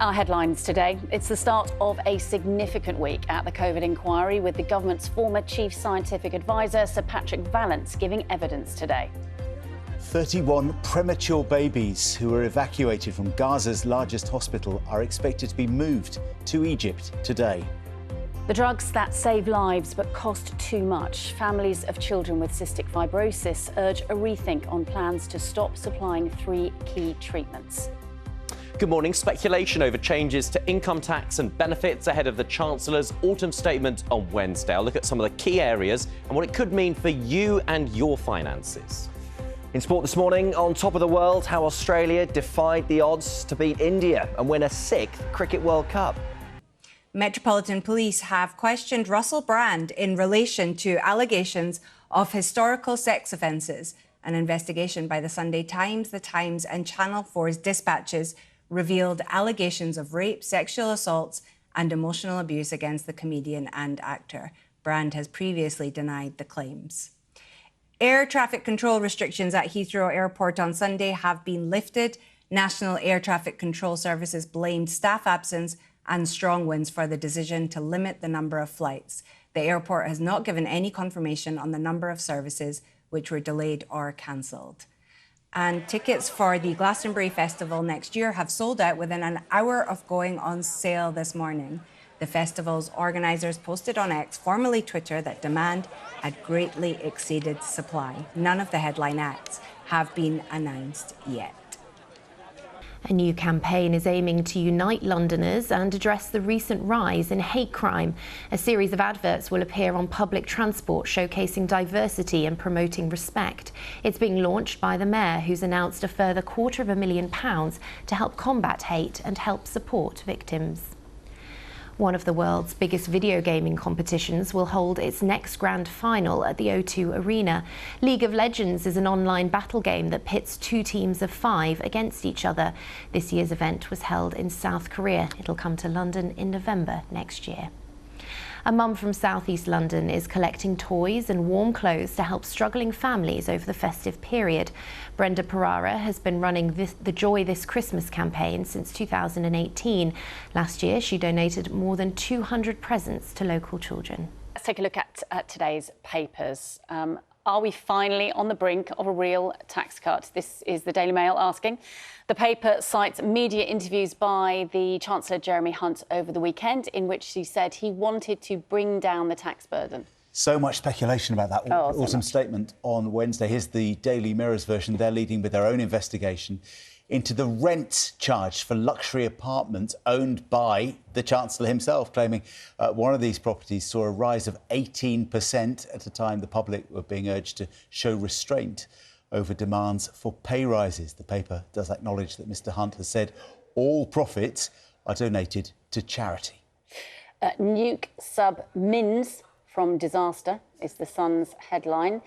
Our headlines today. It's the start of a significant week at the COVID inquiry, with the government's former chief scientific advisor, Sir Patrick Vallance, giving evidence today. 31 premature babies who were evacuated from Gaza's largest hospital are expected to be moved to Egypt today. The drugs that save lives but cost too much. Families of children with cystic fibrosis urge a rethink on plans to stop supplying 3 key treatments. Good morning. Speculation over changes to income tax and benefits ahead of the Chancellor's autumn statement on Wednesday. I'll look at some of the key areas and what it could mean for you and your finances. In sport this morning, on top of the world, how Australia defied the odds to beat India and win a 6th Cricket World Cup. Metropolitan Police have questioned Russell Brand in relation to allegations of historical sex offences. An investigation by the Sunday Times, The Times and Channel 4's dispatches revealed allegations of rape, sexual assaults and emotional abuse against the comedian and actor. Brand has previously denied the claims. Air traffic control restrictions at Heathrow Airport on Sunday have been lifted. National Air Traffic Control Services blamed staff absence and strong winds for the decision to limit the number of flights. The airport has not given any confirmation on the number of services which were delayed or cancelled. And tickets for the Glastonbury Festival next year have sold out within an hour of going on sale this morning. The festival's organisers posted on X, formerly Twitter, that demand had greatly exceeded supply. None of the headline acts have been announced yet. A new campaign is aiming to unite Londoners and address the recent rise in hate crime. A series of adverts will appear on public transport showcasing diversity and promoting respect. It's being launched by the Mayor, who's announced a further £250,000 to help combat hate and help support victims. One of the world's biggest video gaming competitions will hold its next grand final at the O2 Arena. League of Legends is an online battle game that pits 2 teams of 5 against each other. This year's event was held in South Korea. It'll come to London in November next year. A mum from southeast London is collecting toys and warm clothes to help struggling families over the festive period. Brenda Perara has been running the Joy This Christmas campaign since 2018. Last year, she donated more than 200 presents to local children. Let's take a look at today's papers. Are we finally on the brink of a real tax cut? This is the Daily Mail asking. The paper cites media interviews by the Chancellor Jeremy Hunt over the weekend, in which he said he wanted to bring down the tax burden. So much speculation about that autumn statement on Wednesday. Here's the Daily Mirror's version. They're leading with their own investigation into the rent charged for luxury apartments owned by the Chancellor himself, claiming one of these properties saw a rise of 18% at a time the public were being urged to show restraint over demands for pay rises. The paper does acknowledge that Mr Hunt has said all profits are donated to charity. Nuke sub Mins from disaster is the Sun's headline.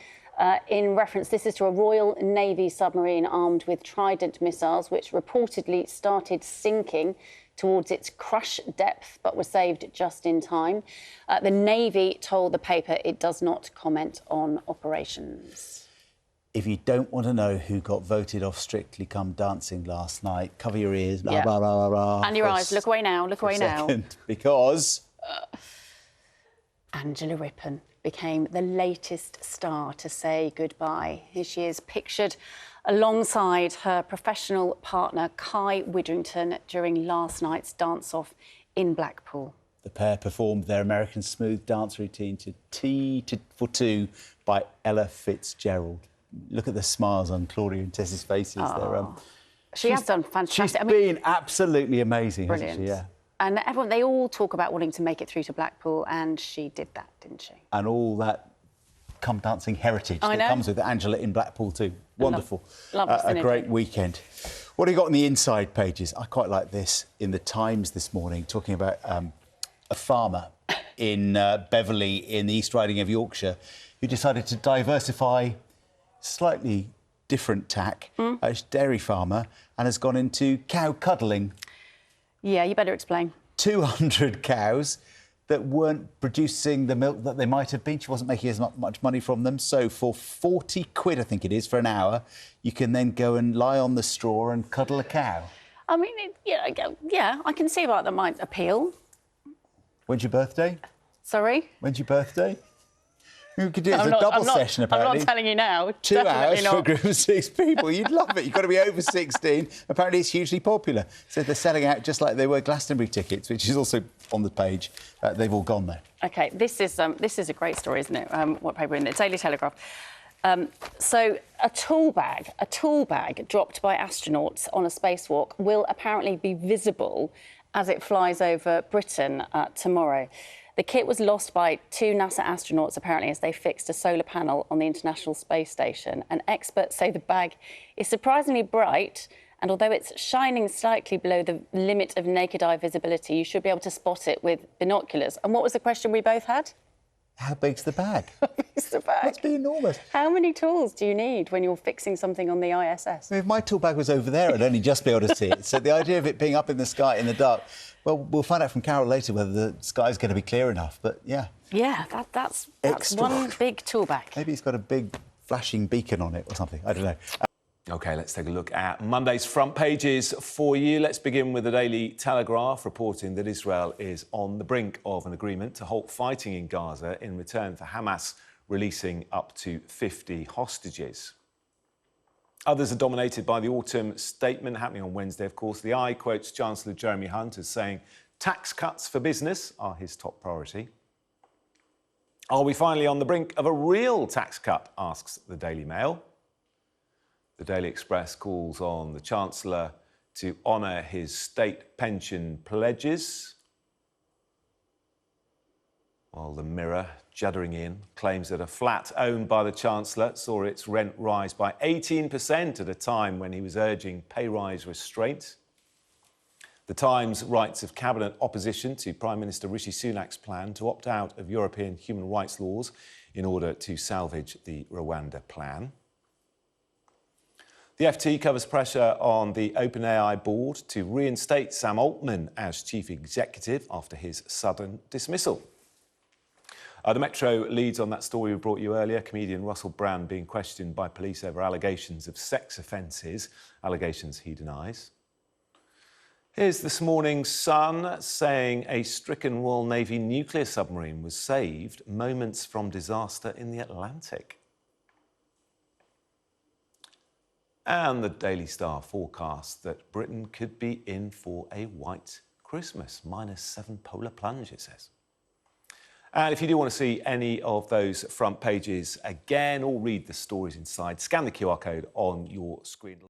In reference, this is to a Royal Navy submarine armed with Trident missiles, which reportedly started sinking towards its crush depth, but was saved just in time. The Navy told the paper it does not comment on operations. If you don't want to know who got voted off Strictly Come Dancing last night, cover your ears, blah, Yeah. blah, blah, blah, blah. And your eyes, look away now, look away now. Because Angela Rippon became the latest star to say goodbye. Here she is, pictured alongside her professional partner, Kai Widrington, during last night's dance-off in Blackpool. the pair performed their American smooth dance routine to Tea for Two by Ella Fitzgerald. Look at the smiles on Claudia and Tess's faces. She has done fantastic. She's been absolutely amazing, brilliant. hasn't she? Yeah. And everyone, they all talk about wanting to make it through to Blackpool, and she did that, didn't she? And all that come dancing heritage that comes with Angela in Blackpool too. Wonderful. Lovely a great weekend. What do you got on the inside pages? I quite like this in the Times this morning, talking about a farmer in Beverley in the East Riding of Yorkshire who decided to diversify slightly different tack. A dairy farmer, and has gone into cow cuddling. Yeah, you better explain. 200 cows that weren't producing the milk that they might have been. She wasn't making as much money from them. So for 40 quid, I think it is, for an hour, you can then go and lie on the straw and cuddle a cow. I mean, yeah, I can see why that might appeal. When's your birthday? Sorry? When's your birthday? We could do it as a double session, apparently. I'm not telling you now. 2 hours not. for a group of 6 people. You'd love it. You've got to be over 16. Apparently, it's hugely popular. So they're selling out just like they were Glastonbury tickets, which is also on the page. They've all gone there. OK, this is a great story, isn't it? What paper in it? Daily Telegraph. So a tool bag dropped by astronauts on a spacewalk will apparently be visible as it flies over Britain tomorrow. The kit was lost by 2 NASA astronauts, apparently, as they fixed a solar panel on the International Space Station. And experts say the bag is surprisingly bright, and although it's shining slightly below the limit of naked eye visibility, you should be able to spot it with binoculars. And what was the question we both had? How big's the bag? How big's the bag? Must be enormous. How many tools do you need when you're fixing something on the ISS? I mean, if my tool bag was over there, I'd only just be able to see it. So the idea of it being up in the sky in the dark, well, we'll find out from Carol later whether the sky's going to be clear enough. But yeah. Yeah, that's one big tool bag. Maybe it's got a big flashing beacon on it or something. I don't know. OK, let's take a look at Monday's front pages for you. Let's begin with the Daily Telegraph reporting that Israel is on the brink of an agreement to halt fighting in Gaza in return for Hamas releasing up to 50 hostages. Others are dominated by the autumn statement happening on Wednesday, of course. The Eye quotes Chancellor Jeremy Hunt as saying tax cuts for business are his top priority. Are we finally on the brink of a real tax cut, asks the Daily Mail. The Daily Express calls on the Chancellor to honour his state pension pledges, while the Mirror, juddering in, claims that a flat owned by the Chancellor saw its rent rise by 18% at a time when he was urging pay rise restraint. The Times writes of Cabinet opposition to Prime Minister Rishi Sunak's plan to opt out of European human rights laws in order to salvage the Rwanda plan. The FT covers pressure on the OpenAI board to reinstate Sam Altman as chief executive after his sudden dismissal. The Metro leads on that story we brought you earlier. Comedian Russell Brand being questioned by police over allegations of sex offences, allegations he denies. Here's this morning's Sun saying a stricken Royal Navy nuclear submarine was saved moments from disaster in the Atlantic. And the Daily Star forecasts that Britain could be in for a white Christmas, -7 polar plunge, it says. And if you do want to see any of those front pages again or read the stories inside, scan the QR code on your screen.